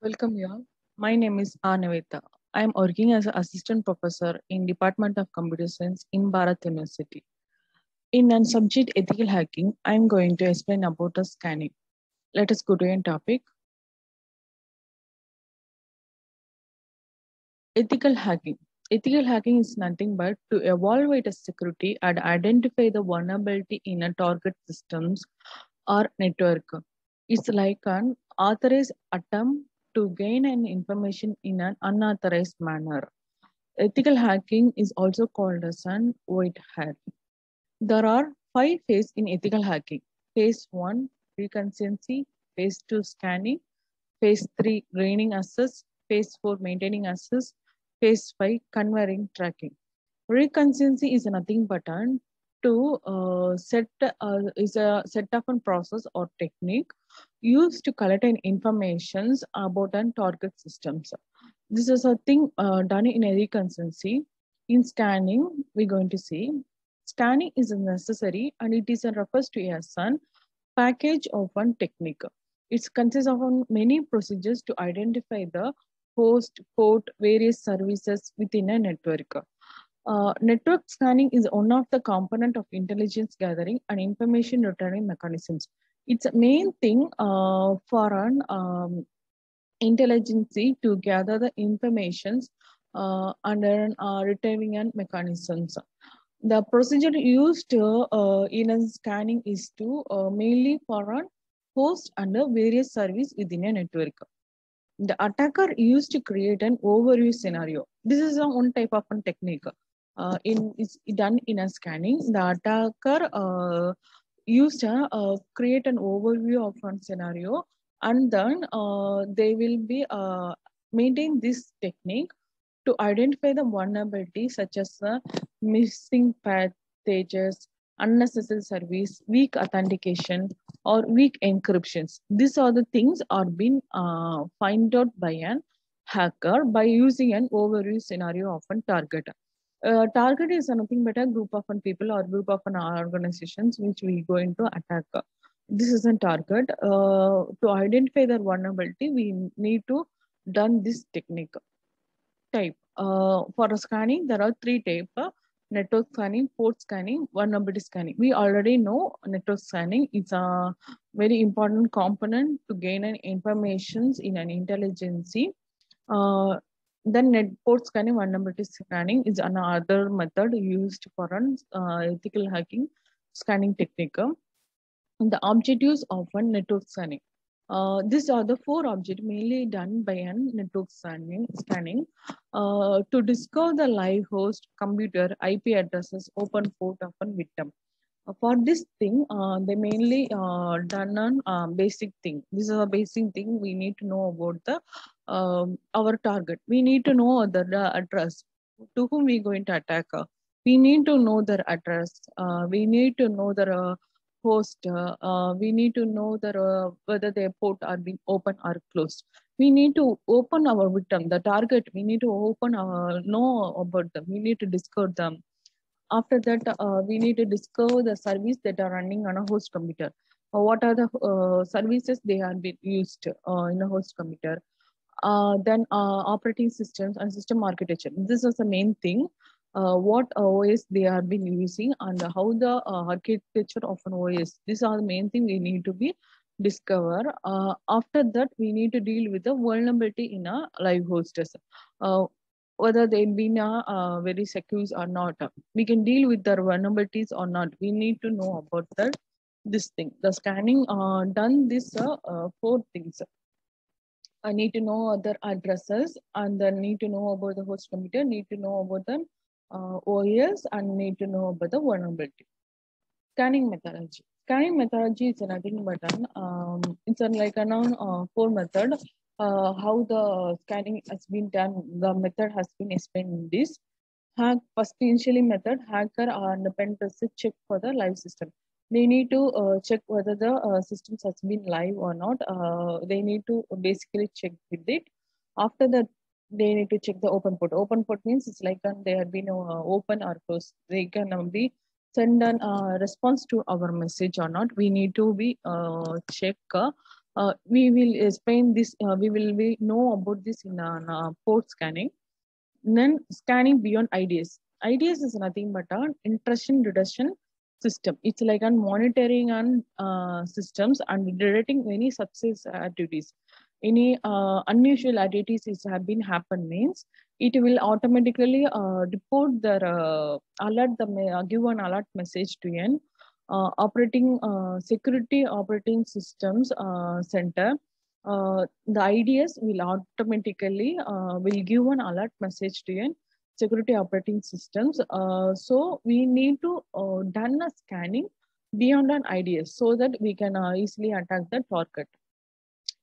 Welcome you all. My name is Anavita. I am working as an assistant professor in Department of Computer Science in Bharat University. In a subject ethical hacking, I am going to explain about the scanning. Let us go to a topic. Ethical hacking. Ethical hacking is nothing but to evaluate a security and identify the vulnerability in a target systems or network. It's like an authorized attempt to gain an information in an unauthorized manner. Ethical hacking is also called as an white hat. There are 5 phases in ethical hacking. Phase 1, reconnaissance. Phase 2, scanning. Phase 3, gaining access. Phase 4, maintaining access. Phase 5, conveying tracking. Reconnaissance is nothing but to is a set of a process or technique used to collect an informations about an target systems. This is a thing done in a reconnaissance. In scanning, we're going to see scanning is necessary and it is a refers to as an package of one technique. It consists of many procedures to identify the host, port, various services within a network. Network scanning is one of the component of intelligence gathering and information returning mechanisms. It's a main thing for an intelligence to gather the informations under retrieving and mechanisms. The procedure used in a scanning is to mainly for a host under various service within a network. The attacker used to create an overview scenario. This is one type of a technique. It's done in a scanning. The attacker used to create an overview of one scenario, and then they will be maintain this technique to identify the vulnerability such as missing pages, unnecessary service, weak authentication, or weak encryptions. These are the things are being find out by an hacker by using an overview scenario of a target. Target is nothing but a group of people or group of organizations which we going to attack. This is a target. To identify their vulnerability, we need to done this technique type. For scanning, there are 3 types: network scanning, port scanning, vulnerability scanning. We already know network scanning is a very important component to gain an informations in an intelligence. Then net port scanning, vulnerability scanning is another method used for an ethical hacking scanning technique. The objectives of a network scanning. These are the 4 objects mainly done by a network scanning to discover the live host, computer, IP addresses, open port of a victim. For this thing, they mainly done on basic thing. This is a basic thing we need to know about the our target. We need to know the address to whom we going to attack. We need to know their address. We need to know their host. We need to know their whether their port are being open or closed. We need to open our victim, the target. We need to open our know about them. We need to discover them. After that, we need to discover the service that are running on a host computer. What are the services they are being used in a host computer? Then operating systems and system architecture. This is the main thing. What OS they are been using and how the architecture of an OS. These are the main thing we need to be discover. After that, we need to deal with the vulnerability in a live hostess. Whether they been very secure or not. We can deal with their vulnerabilities or not. We need to know about that this thing. The scanning done this 4 things. I need to know other addresses and then need to know about the host computer, need to know about the OS and need to know about the vulnerability. Scanning methodology. Scanning methodology is nothing but it's like a 4 method. How the scanning has been done, the method has been explained in this. First initially method, hacker and pen tester check for the live system. They need to check whether the systems has been live or not. They need to basically check with it. After that, they need to check the open port. Open port means it's like they have been open or closed. They can be send an response to our message or not. We need to be check We will explain this. We will know about this in port scanning. Then scanning beyond IDS. IDS is nothing but an intrusion detection system. It's like on monitoring and systems and detecting any success activities. Any unusual activities is have been happen means it will automatically report the alert give an alert message to an operating security operating systems center. The IDS will automatically will give an alert message to an security operating systems. So we need to done a scanning beyond an IDS so that we can easily attack the target.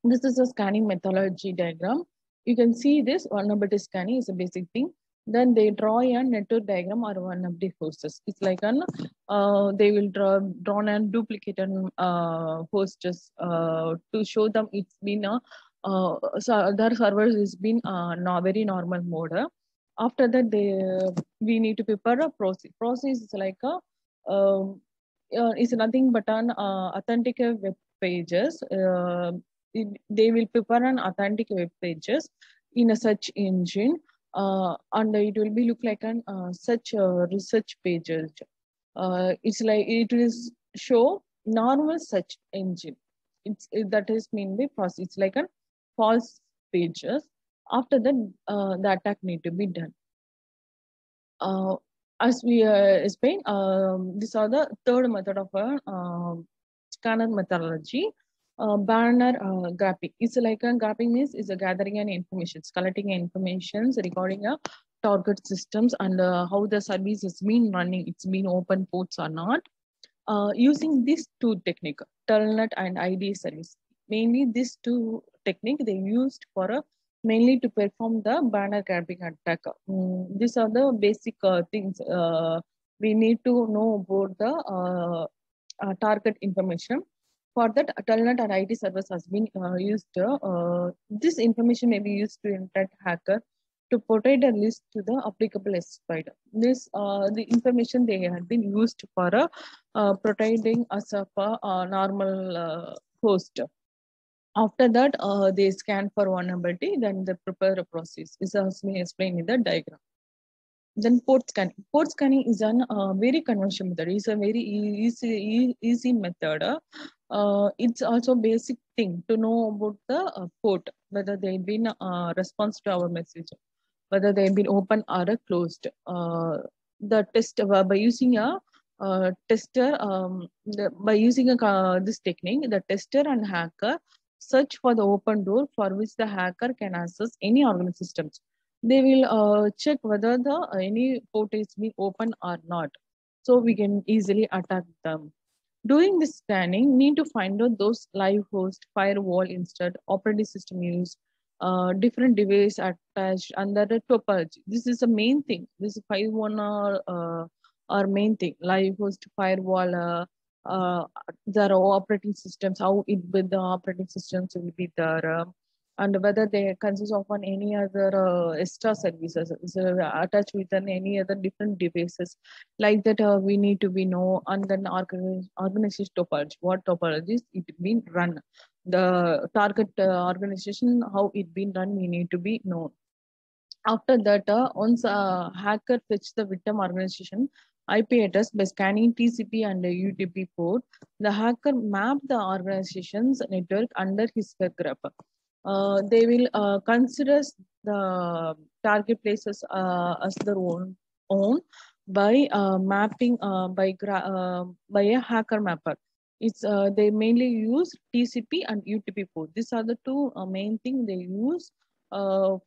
This is a scanning methodology diagram. You can see this vulnerability scanning is a basic thing. Then they draw a network diagram or vulnerability hosts. It's like an they will draw and duplicate an hosts to show them it's been a so other servers is been very normal mode. After that, we need to prepare a process. Process is like a is nothing but an authentic web pages. They will prepare an authentic web pages in a search engine, and it will be look like an such research pages. It's like it is show normal search engine. That is mainly process. It's like a false pages. After that, the attack need to be done. As we explained, these are the third method of a scanner methodology. Banner graphing. It's like a graphing means is a gathering and information, collecting information regarding a target systems and how the service has been running. It's been open ports or not. Using this two technique, Telnet and ID service. Mainly these two technique they used for a mainly to perform the banner grabbing attack. These are the basic things we need to know about the target information. For that, Telnet and IT service has been used. This information may be used to interact hacker to provide a list to the applicable exploit. This the information they had been used for protecting us of a normal host. After that, they scan for vulnerability, then they prepare a process. This has been explained in the diagram. Then port scanning. Port scanning is a very conventional method. It's a very easy method. It's also basic thing to know about the port, whether they've been response to our message, whether they've been open or closed. The test by using a tester, by using this technique, the tester and hacker search for the open door for which the hacker can access any organized systems. They will check whether the any port is being open or not, so we can easily attack them. Doing this scanning, need to find out those live host, firewall instead, operating system use, different device attached under the topology. This is the main thing. This is 5.1 our main thing. Live host, firewall, their operating systems, how it with the operating systems will be there. And whether they consist of on any other extra services attached with any other different devices like that we need to be know. And then organization topology, what topologies it been run, the target organization how it been run we need to be known. After that, once a hacker fetch the victim organization IP address by scanning TCP and UDP port, the hacker map the organization's network under his web graph. They will consider the target places as their own by mapping by a hacker mapper. It's they mainly use TCP and UTP port. These are the two main thing they use for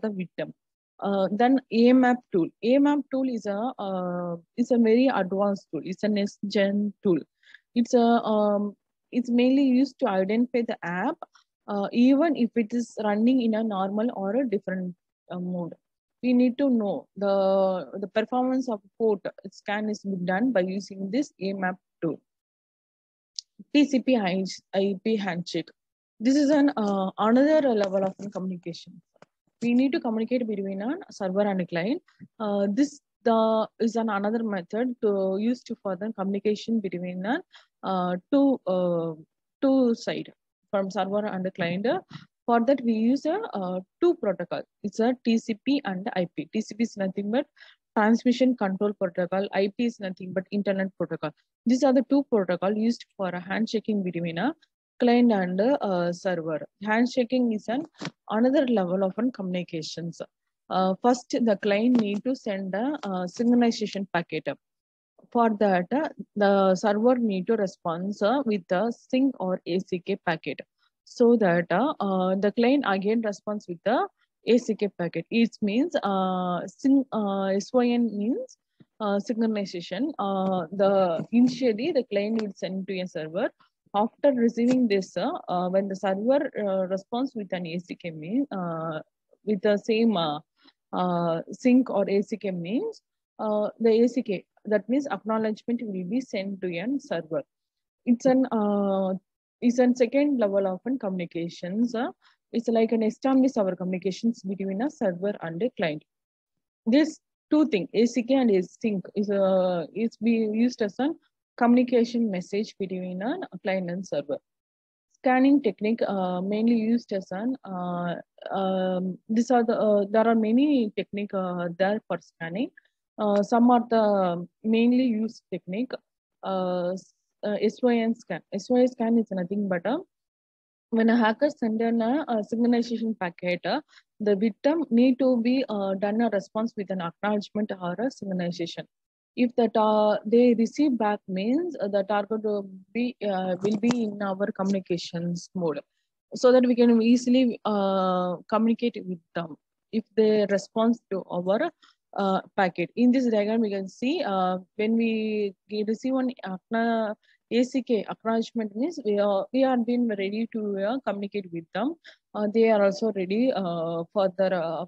the victim. Then AMAP tool. AMAP tool is a very advanced tool. It's a next gen tool. It's mainly used to identify the app even if it is running in a normal or a different mode. We need to know the performance of port scan is done by using this AMAP tool. TCP IP handshake. This is another level of communication. We need to communicate between a server and a client. This is another method to use to further communication between two side. from server and the client. For that, we use two protocols. It's a TCP and IP. TCP is nothing but transmission control protocol. IP is nothing but internet protocol. These are the two protocols used for a handshaking between a client and a server. Handshaking is another level of communications. First, the client need to send a synchronization packet. For that, the server need to respond with a sync or ACK packet, so that the client again responds with the ACK packet. It means SYN means synchronization. The initially the client will send to a server. After receiving this, when the server responds with an ACK means with the same sync or ACK means the ACK, that means acknowledgement will be sent to a server. It's an second level of communications. It's like an establish our communications between a server and a client. This two things, ACK and async, is being used as a communication message between a client and server. Scanning technique mainly used as an these are the there are many technique there for scanning. Some are the mainly used technique. SYN scan. SYN scan is nothing but when a hacker send in a synchronization packet, the victim need to be done a response with an acknowledgement or a synchronization. If that they receive back means the target will be in our communications mode, so that we can easily communicate with them if they respond to our packet. In this diagram, we can see when we receive an ACK acknowledgement means we are being ready to communicate with them. They are also ready for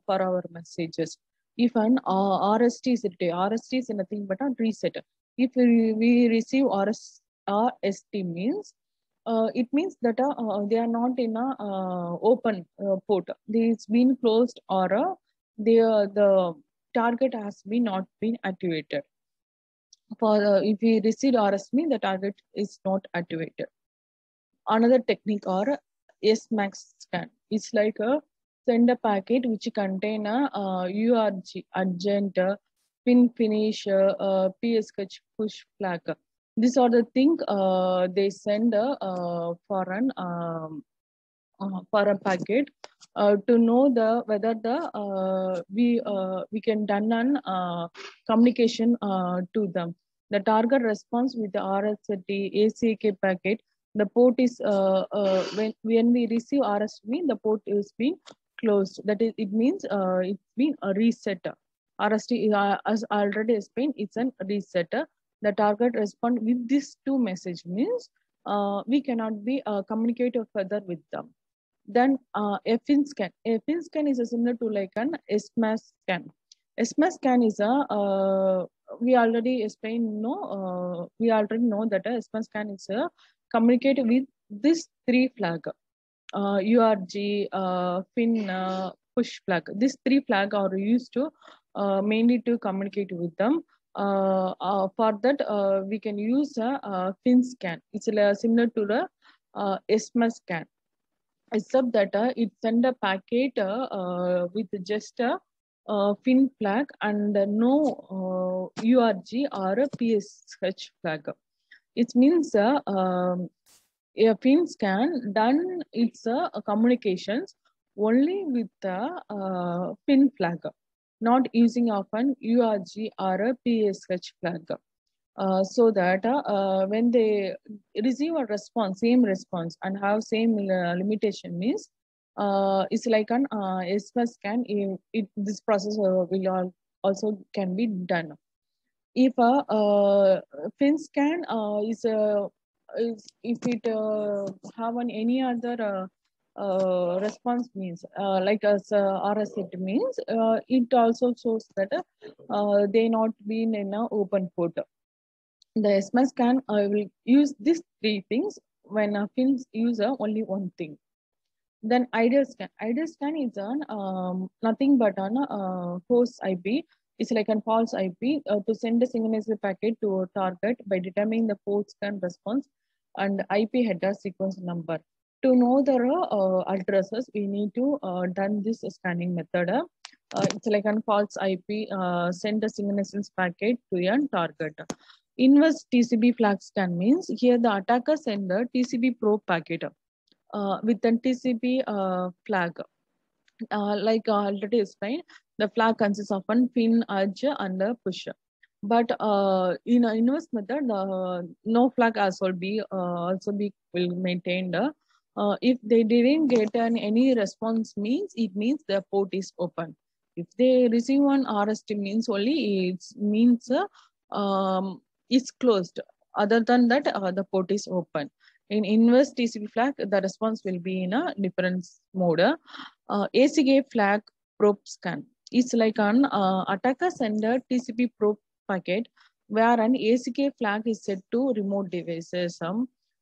our messages. If an RST is ready, RST is nothing but a reset. If we receive RST means it means that they are not in a open port. It's been closed or the target has been not been activated. For if we receive RST, the target is not activated. Another technique or SMAX scan. It's like a send a packet which contain a URG, urgent, pin finish, PSH push flag. These are the things they send for a packet to know the whether the we can done an communication to them. The target response with the RST ACK packet. The port is when we receive RST, the port is being closed. That is, it means it's being a reset. RST, as already explained, it's a reset. The target respond with these two message means we cannot be communicate further with them. Then FIN scan. FIN scan is similar to like an SMAS scan. SMAS scan is a we already explained. No, we already know that a SMAS scan is a communicate with this three flag. URG, FIN, push flag. These three flag are used to mainly to communicate with them. For that, we can use a FIN scan. It's similar to the SMAS scan, except that it send a packet with just a FIN flag and no URG or a PSH flag. It means a FIN scan done its communications only with the FIN flag, not using of an URG or a PSH flag. So that when they receive a response, same response and have same limitation means it's like an SMAS scan. This process will also can be done. If a FIN scan is if it have any other response means like as RST means it also shows that they not been in an open port. The SMS scan will use these three things when a FIN user only one thing. Then ideal scan. Ideal scan is on nothing but on host IP. It's like a false IP to send a synchronized packet to a target by determining the port scan response and IP header sequence number. To know the addresses, we need to done this scanning method. It's like a false IP, send a signals packet to a target. Inverse TCP flag scan means here the attacker send the TCP probe packet with the TCP flag. Like already explained, the flag consists of one pin, edge, and a push. But in an inverse method, no flag as well be also be will maintained. If they didn't get any response, means it means the port is open. If they receive one RST, means only it means it's closed. Other than that, the port is open. In inverse TCP flag, the response will be in a different mode. ACK flag probe scan. It's like an attacker sender TCP probe packet where an ACK flag is set to remote devices,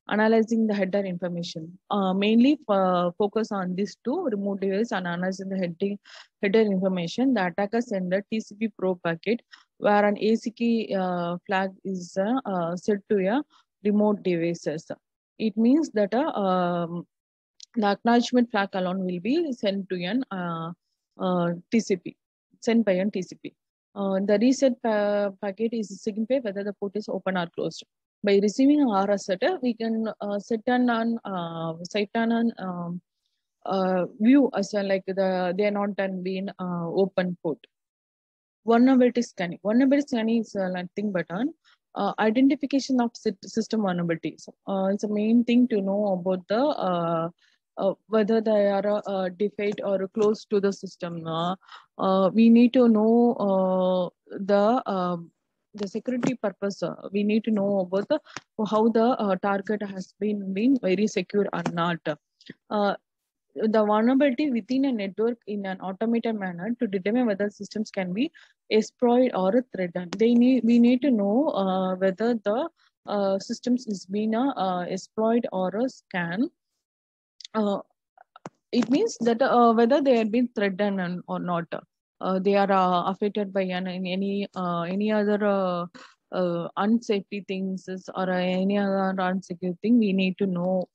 analyzing the header information. Mainly focus on these two remote devices and analyzing the header information. The attacker sender TCP probe packet where an ACK flag is set to a remote devices. It means that the acknowledgement flag alone will be sent to an TCP, sent by an TCP. The reset packet is signify whether the port is open or closed. By receiving an RS setter, we can set an view as like they are not done being open port. Vulnerability scanning. Vulnerability scanning is nothing but an identification of system vulnerabilities. It's a main thing to know about the whether they are defect or close to the system. We need to know the security purpose. We need to know about how the target has been very secure or not. The vulnerability within a network in an automated manner to determine whether systems can be exploited or threatened. We need to know whether the systems is being exploited or a scan. It means that whether they have been threatened or not. They are affected by any other unsafety things or any other unsecure thing. We need to know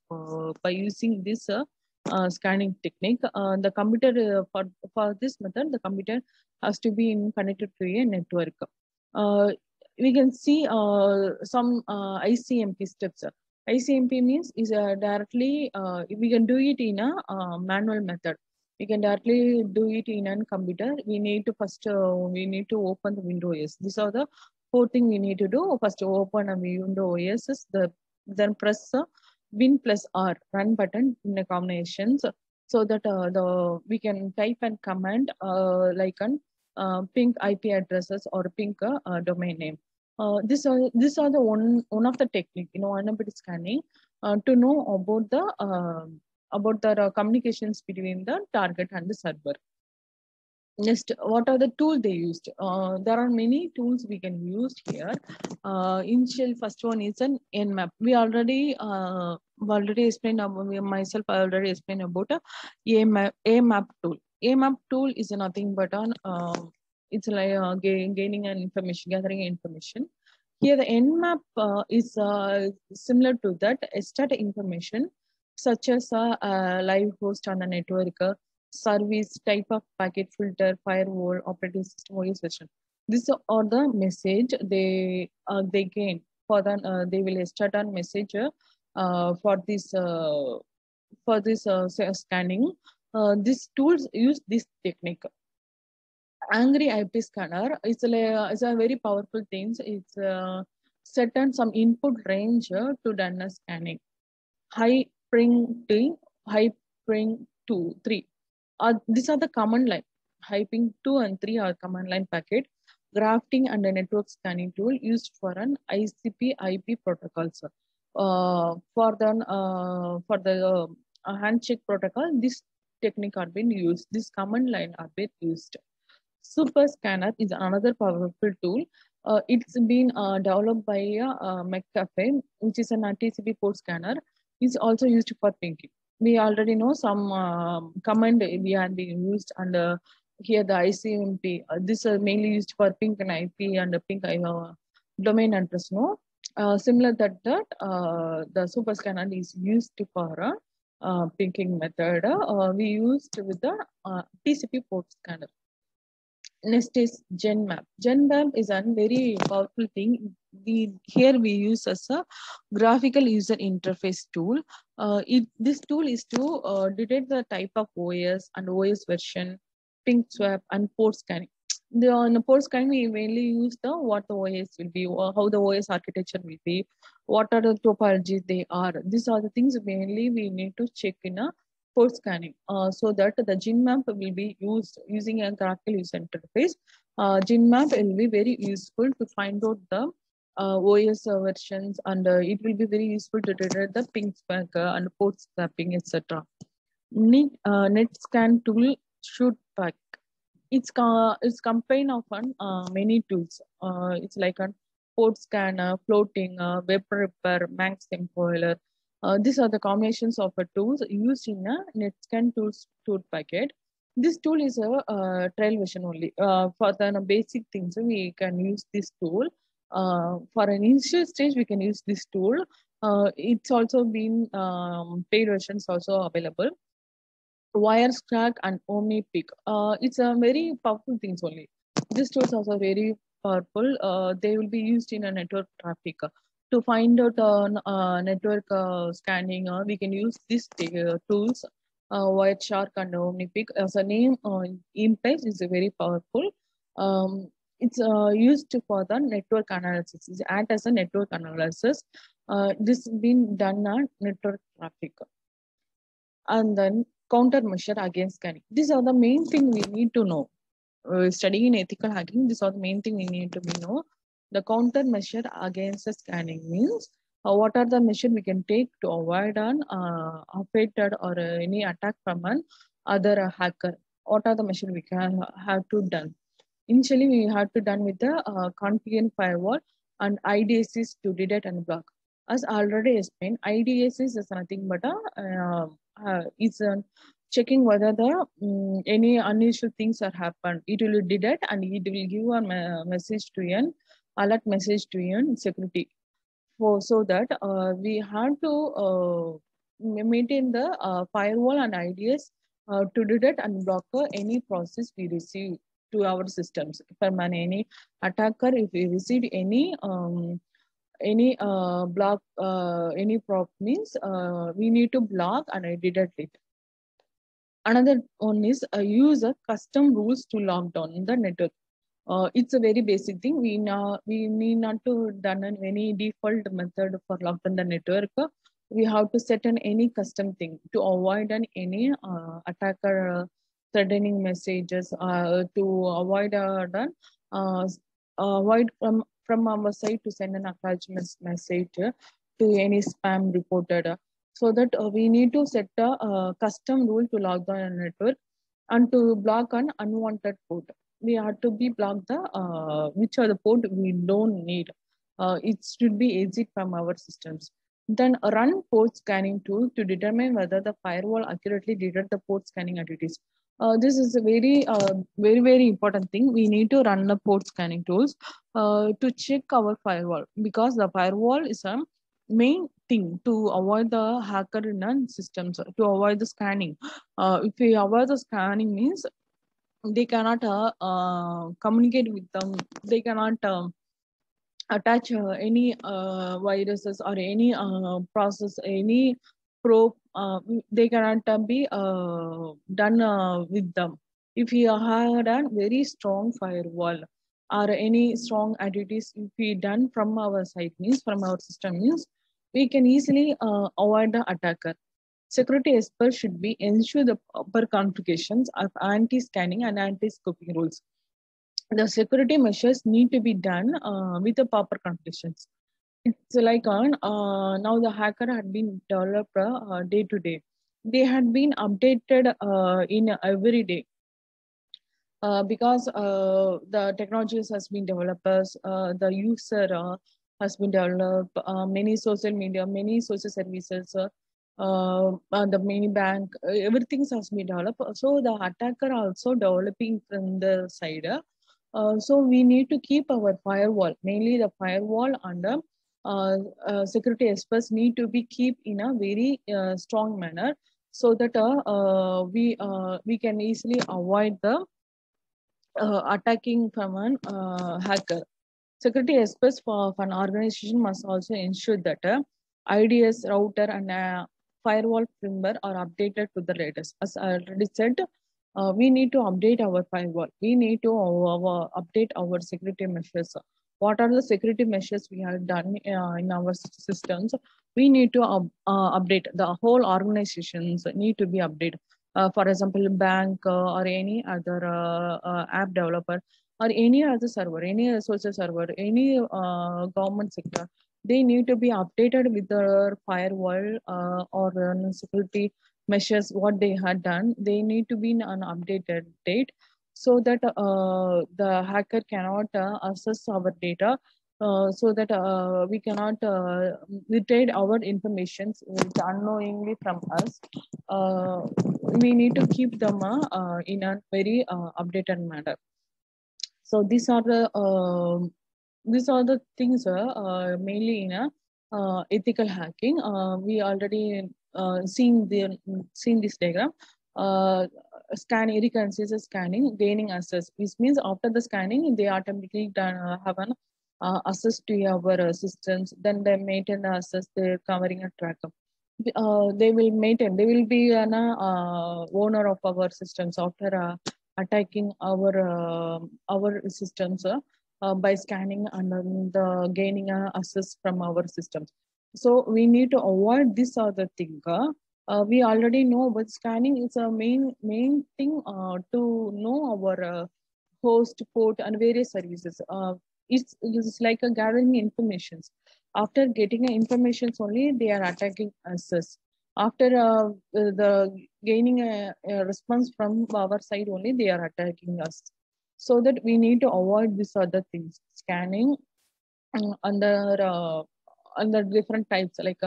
by using this scanning technique. The computer for this method, the computer has to be connected to a network. We can see some ICMP steps. ICMP means is directly we can do it in a manual method. We can directly do it in a computer. We need to first we need to open the window OS. These are the four things we need to do. First open a window OS, then press Win plus R run button in a combinations so that we can type and command like an ping IP addresses or ping domain name. These are the one of the technique, vulnerability scanning to know about the communications between the target and the server. Next, what are the tools they used? There are many tools we can use here. Initial first one is an Nmap. We already explained about myself. I already explained about AMAP tool. AMAP tool is nothing but an it's like gaining an information, gathering information. Here the Nmap is similar to that. Extract information such as a live host on the network, service, type of packet filter, firewall, operating system, OS version. These are the message they gain for the they will start a message for this scanning. These tools use this technique. Angry IP scanner is a very powerful thing. It's set on some input range to done a scanning. High ping 2, high ping 2, 3. These are the command line. High ping 2 and 3 are command line packet. Grafting and a network scanning tool used for an ICP IP protocols. For the handshake protocol, this technique are being used. This command line are being used. Super Scanner is another powerful tool. It's been developed by McAfee, which is an TCP port scanner. It's also used for pinging. We already know some command we have been used under here the ICMP. This is mainly used for ping and IP and ping domain address. No, similar that the Super Scanner is used for picking method. We used with the TCP port scanner. Next is GenMap. GenMap is a very powerful thing. Here we use as a graphical user interface tool. This tool is to detect the type of OS and OS version, ping swap, and port scanning. On the port scanning, we mainly use what the OS will be, or how the OS architecture will be, what are the topologies they are. These are the things mainly we need to check in a port scanning, so that the GenMap will be used using a graphical user interface. GenMap will be very useful to find out the OS versions, and it will be very useful to detect the ping spec and port swapping, etc. NetScan tool should pack. It's combined of many tools. It's like a port scanner, floating, web repair, Max compiler. These are the combinations of tools used in a NetScan tools tool packet. This tool is a trial version only. For the basic things, we can use this tool. For an initial stage, we can use this tool. It's also been paid versions also available. Wireshark and OmniPick. It's a very powerful things only. These tools are also very powerful. They will be used in a network traffic. To find out network scanning, we can use these tools, Wireshark and OmniPick. As a name implies, is very powerful. It's used for the network analysis. It acts as a network analysis. This has been done on network traffic. And then countermeasure against scanning. These are the main thing we need to know. Studying in ethical hacking, these are the main thing we need to know. The countermeasure against the scanning means what are the measures we can take to avoid an affected or any attack from an other hacker. What are the measures we can have to done? Initially, we had to done with the confident firewall and IDSs to detect and block. As already explained, IDSs is nothing but it's checking whether the any unusual things are happened. It will detect and it will give a message to an alert message to an security. So that we have to maintain the firewall and IDS to detect and block any process we receive to our systems. From any attacker, if we receive any block, any prop means we need to block and detect it. Another one is use a custom rules to lock down the network. It's a very basic thing. We need not to done any default method for lock down the network. We have to set an any custom thing to avoid any attacker threatening messages, to avoid avoid from our side to send an attachment message to any spam reported. So that we need to set a custom rule to lock down a network and to block an unwanted port. We have to be block the which are the port we don't need. It should be exit from our systems. Then run port scanning tool to determine whether the firewall accurately detect the port scanning activities. This is a very important thing. We need to run the port scanning tools to check our firewall, because the firewall is a main thing to avoid the hacker in our systems, to avoid the scanning. If we avoid the scanning means they cannot communicate with them. They cannot attach any viruses or any process, any probe. They cannot be done with them. If we had a very strong firewall or any strong activities, if we done from our side means from our system means, we can easily avoid the attacker. Security experts should be ensure the proper configurations of anti-scanning and anti-scoping rules. The security measures need to be done with the proper configurations. It's like on now the hacker had been developed day to day. They had been updated in every day. Because the technologies has been developed, the user has been developed, many social media, many social services, the mini bank, everything has been developed. So the attacker also developing from the side. So we need to keep our firewall, mainly the firewall and the security experts need to be keep in a very strong manner so that we can easily avoid the attacking from an hacker. Security experts for an organization must also ensure that IDS, router, and firewall firmware are updated to the latest. As I already said, we need to update our firewall. We need to update our security measures. What are the security measures we have done in our systems? We need to update. The whole organizations need to be updated. For example, bank or any other app developer or any other server, any social server, any government sector, they need to be updated with their firewall or security measures. What they had done, they need to be in an updated date so that the hacker cannot access our data. So that we cannot retain our information unknowingly from us. We need to keep them in a very updated manner. So these are the things mainly in a ethical hacking. We already seen this diagram. Scanning, recurrency scanning, gaining access. This means after the scanning, they automatically have an access to our systems. Then they maintain the access. They're covering a tracker. They will maintain. They will be an owner of our systems after attacking our systems by scanning and the gaining access from our systems. So we need to avoid this other thing. We already know, but scanning is a main thing to know our host, port, and various services. It's like a gathering informations. After getting informations only, they are attacking us. After the gaining a response from our side only, they are attacking us. So that we need to avoid these other things. Scanning under different types like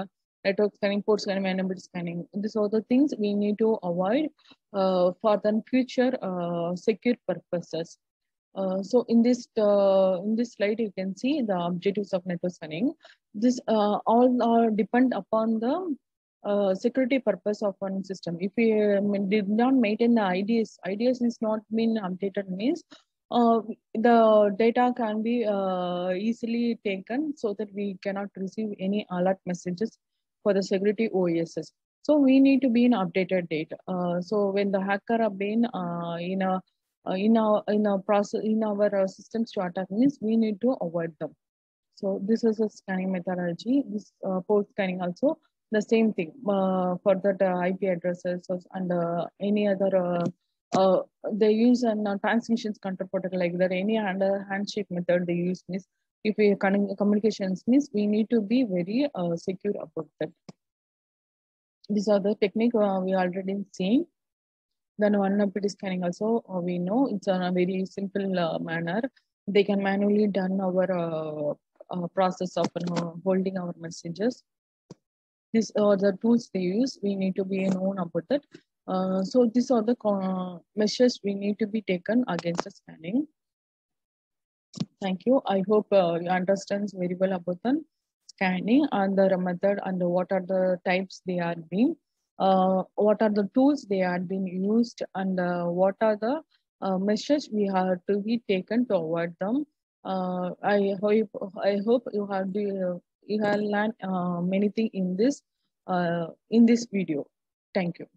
network scanning, port scanning, vulnerability scanning. These are the things we need to avoid for the future secure purposes. So in this slide, you can see the objectives of network scanning. This all are depend upon the security purpose of one system. If we did not maintain the IDS is not been updated means the data can be easily taken so that we cannot receive any alert messages for the security OSs. So we need to be in updated data. So when the hacker have been in our process in our systems to attack means we need to avoid them. So this is a scanning methodology. This port scanning also the same thing for that IP addresses and any other. They use a transmissions control protocol like that. Any other handshake method they use means if we communications means we need to be very secure about that. These are the technique we already seen. Then vulnerability scanning also we know it's on a very simple manner. They can manually done our process of holding our messages. These are the tools they use. We need to be known about that. So these are the measures we need to be taken against the scanning. Thank you. I hope you understand very well about the scanning and the method and what are the types they are being. What are the tools they are being used and what are the measures we have to be taken to avoid them. I hope you have learned many things in this video. Thank you.